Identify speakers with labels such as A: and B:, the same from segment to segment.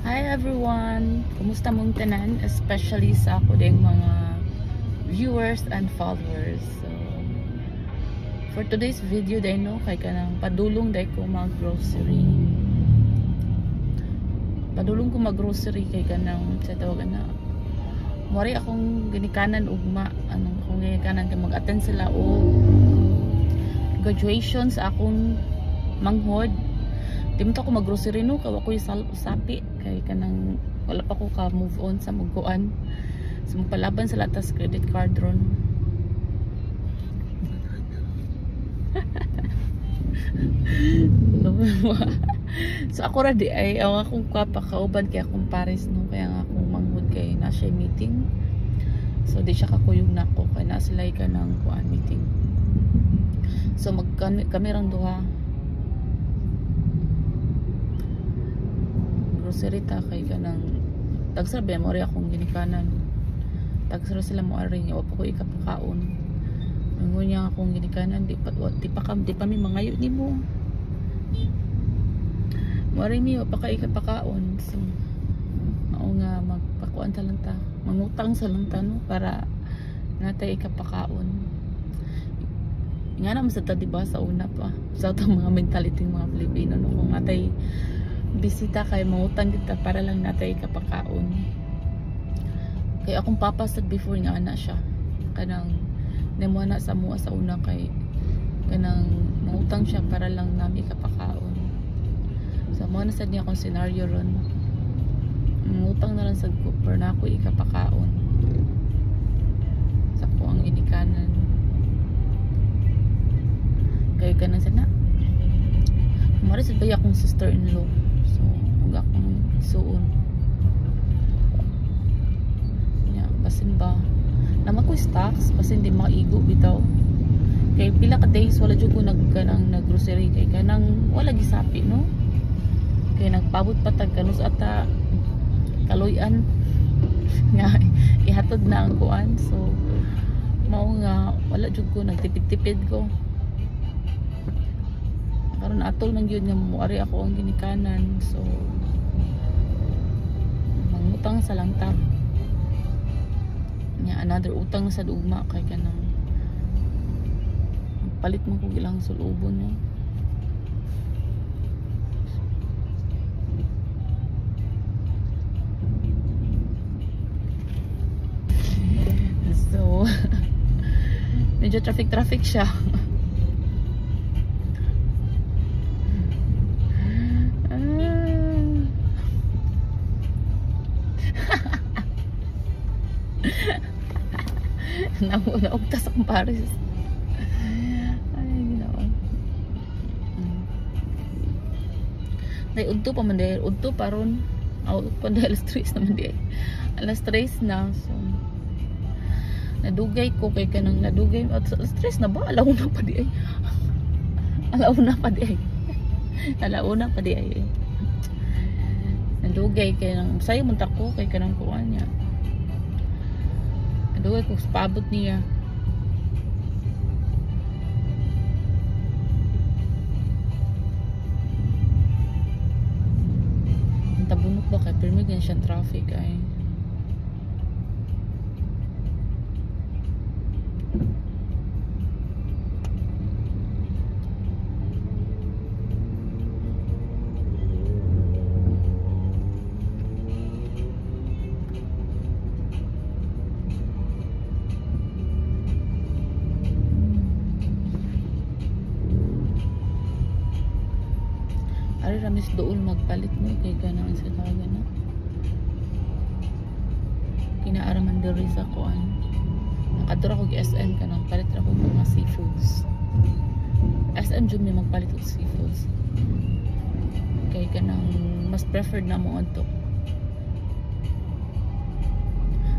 A: Hi everyone! Kumusta mong tanan? Especially sa ako ding mga viewers and followers. So, for today's video day no, kay kanang padulong day ko mag-grocery. Padulong ko mag-grocery kay kanang sa tawagan na mori akong ginikanan ugma. Anong akong ginikanan kay mag-attend sila o graduation sa akong manghod. Di mo ako mag-grocery no, kawa ko yung sapi kay kanang wala pa ko ka move on sa muguan sa magpalaban sa latas credit card ron. So ako ra di ay ang akong kapakauban kay akong pares no, kaya nga akong manghod kay na siya meeting. So di siya kakuyog nako kay na sila ka ng kuan meeting. So kami rang duha grocery ta kay kanang tagsarbe mo ri akong ginikanan. Tagsara sila mo ari nya wa pa ko ikapakaon. Ingon niya akong ginikanan di pa mi mangayo nimo. Mo ari mi wa pa ka ikapakaon. So mao nga magpakuan ta lang ta. Mangutang sa lang ta no para natay ikapakaon. Nga naman sa ta diba sa una pa. Sa itong mga mentality ng mga Pilipino no kung natay bisita kay mangutang kita para lang natay kapakaon. Kay akong papa sad before nga ana siya kanang nemo na sa mua sa una kay kanang mangutang siya para lang nami kapakaon. So mo na sad niya akong scenario ron. Mangutang na lang sad ko para na ako ikapakaon. Sa ko ang inikanan. Kay kanang sana. Mara sad ba akong sister-in-law. So, huwag akong suon. Yeah, basin ba? Naman ko stocks, basin di maigo bitaw. Kay pila ka days, wala dyan ko nag-grocery. Kay kanang wala gisapi, no? Kay nagpabot patag kanus ata kaluyan. Nga, ihatod na ang kuan. So, mao nga, wala dyan ko, nagtipid-tipid ko. Karon atol man gyud nga muari ako ang ginikanan. So mangutang sa lang ta. Nya another utang sa ugma kay kanang palit man ko ilang sulubon no. So medyo traffic siya. Naugtas akong pares. Ay, ginawa. Ay, udto pa man dahil. Udto pa ron. Pa dahil alas 3 naman dahil. Alas 3 na. So, nadugay ko kay kanang nadugay. Alas 3 na ba? Alauna pa di ay. Alauna pa di ay. Alauna pa di ay. Nadugay kay nang sayo muntak ko kay kanang kuwan niya. Nadugay ko sa paabot niya. Tabunok ba kay pero may siyang traffic ay. Ari ramis doon magpalit mo kay kanang sa talaga na. Kinaaraman diri sa kuan. Nakadura ko SM kanang palit ra ko mga seafoods. SM jud may magpalit og seafoods. Kay kanang mas preferred na mo adto.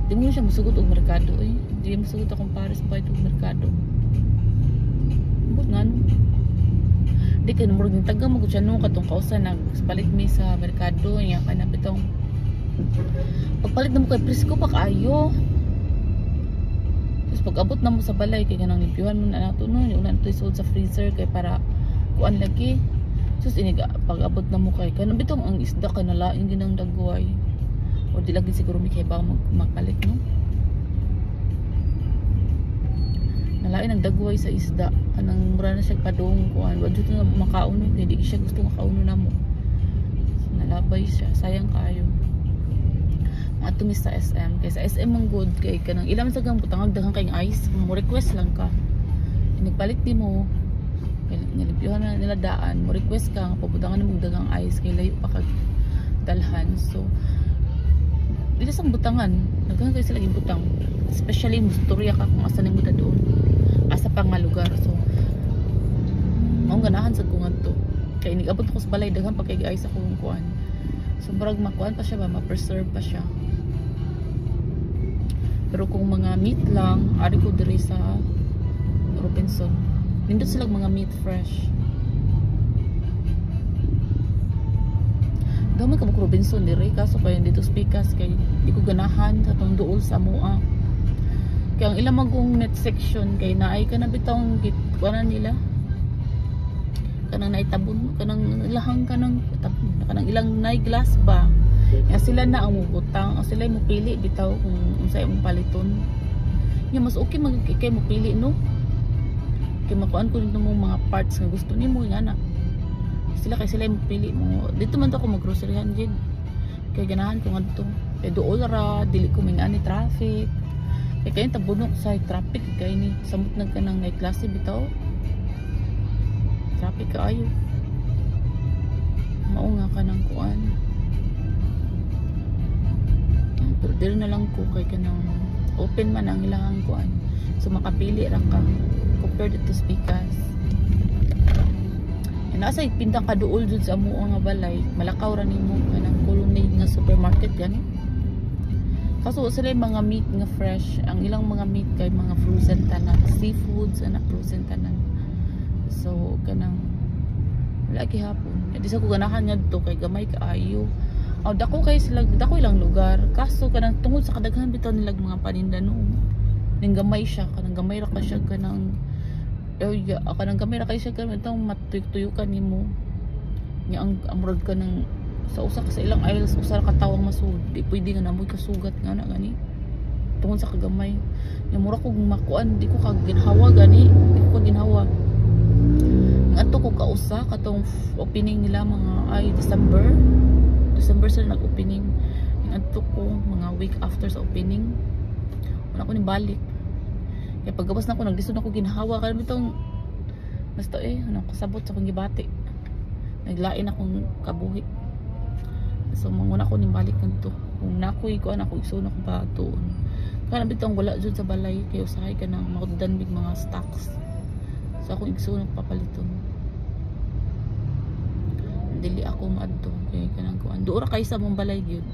A: Di mo siya musugot og merkado eh. Di mo musugot akong pares pa og merkado. But nga no. Di ka namurag ng taga mo siya nung katong kausan nagpalit mi sa merkado niya kaya na bitong pagpalit na mo kay presko pa kaayo. Tapos pag abot na mo sa balay kay kanang limpyuhan mo na nato no una ito isuod sa freezer kay para kuan lagi. So Sus iniga pag abot na mo kay kanang bitong ang isda kay nalaing ginang dagway. O di lagi siguro mi kay ba makalit no. Nalain ang dagway sa isda kanang mura na siya padong kuan wa jud na makaon kay di siya gusto makaon na mo. Nalabay siya sayang kayo. Atumis sa SM kay sa SM ang good kay kanang ilang sa gang butang daghang kay ice mo request lang ka. Nagpalit di mo nilipyuhan na nila daan mo request ka nga pabutangan mo daghang ice kay layo pa kag dalhan so dili sang butangan daghang kay sila gibutang especially mo storya ka kung asa nimo doon asa pa nga lugar so mao ganahan sad ko ngadto kay nigabot ko sa balay daghang pa kay ice ako kuan so murag makuan pa siya ba ma-preserve pa siya pero kung mga meat lang ari ko diri sa Robinson nindot silang mga meat fresh gamay ka mo Robinson diri kaso kaya dito speakers kay di ko ganahan sa tong duol sa mua kaya ang ilang magong net section kay naay ka na bitong kuanan nila kanang naitabon kanang ilahang kanang ilang nay glass ba ya sila na ang mubutang sila mo pili bitaw kung unsay imong paliton ya mas okay magkay mo pili no kay makuan ko nito mong mga parts nga gusto nimo nga na sila kay sila mo pili mo dito man to ako mag-groceryhan gid kay ganahan ko ngadto kay dool ra dili ko mingani traffic kay tabunok sa traffic kay ni samot nag kanang night class bitaw traffic kaayo mao nga kanang kuan pero dili na lang ko kay kanang open man ang ilang kuan so makapili ra ka compared to speakers nasa pindang kaduol jud sa amo nga balay malakaw ra nimo kanang colonnade nga supermarket gani kaso sila mga meat nga fresh ang ilang mga meat kay mga frozen tanan seafoods na frozen tanan so kanang lagi hapon di sa ko ganahan ngadto kay gamay kaayo dako kay sila dako ilang lugar kaso kanang tungod sa kadaghan bitaw nila mga paninda no ning gamay siya kanang gamay ra ka siya kanang kanang gamay ra kay siya kanang itong matuyok-tuyukan nimo nya ang amrod ka ng sa usa ka sa ilang aisles usa ka tawang masud di pwede nga namoy kasugat nga na gani tungod sa kagamay nya mura ko makuan di ko kag ginhawa gani di ko ginhawa ngadto ko kausa katong opening nila mga December sila nag-opening ngadto ko mga week after sa opening wala ko ni balik kaya paggawas na ako nagdisod na ako ginhawa kaya bitong basta kasabot sa akong gibati naglain akong kabuhi so manguna ko ni balik ngadto kung nakoy ko ako igsoon ako pa tuon kaya bitong wala jud sa balay kay usahay ka nang makudan big mga stocks so ako igsoon ako papaliton dili ako maadto kay kanang kuan duora kay sa mong balay gyud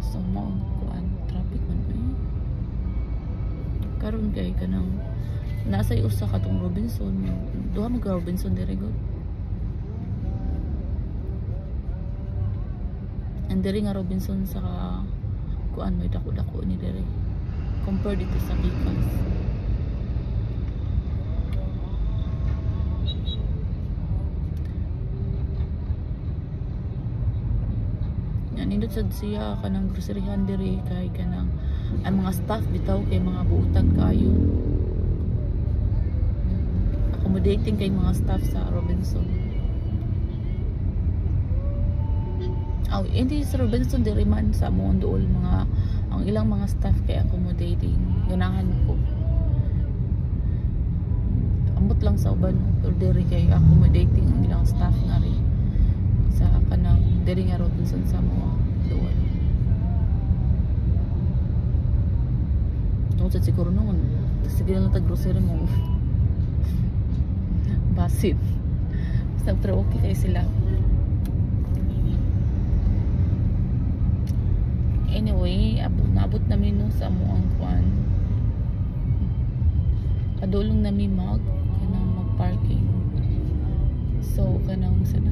A: so mo kuan traffic man karon kay kanang nasa usa ka tong Robinson duha mag Robinson dire good and dire nga Robinson sa kuan may dako-dako ni dire compared dito sa Bicas nindot sad siya kanang groceryhan diri kay kanang ang mga staff bitaw kay mga buutan kayo accommodating kay mga staff sa Robinson hindi sa Robinson diri man sa among duol mga ang ilang mga staff kay accommodating ganahan ko ambot lang sa uban pero diri kay accommodating ang ilang staff nga rin sa kanang diri nga Robinson sa mga duol tungod sa siguro noon sige lang ta grocery mo basit pero okay kayo sila anyway naabot namin no sa amuang kuan kadulong namin kanang mag parking so kanang sana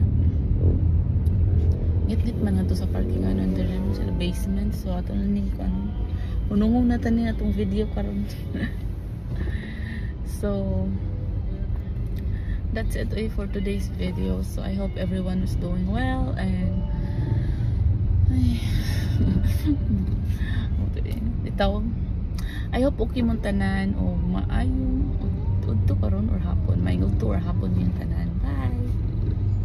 A: ngit-ngit man nga to sa parking ano under sa basement so ato na ning ano unungong na tani atong video karon so that's it for today's video. So I hope everyone is doing well, and itaw, I hope okay mong tanan o maayong udto karon or hapon, may udto or hapon yung tanan.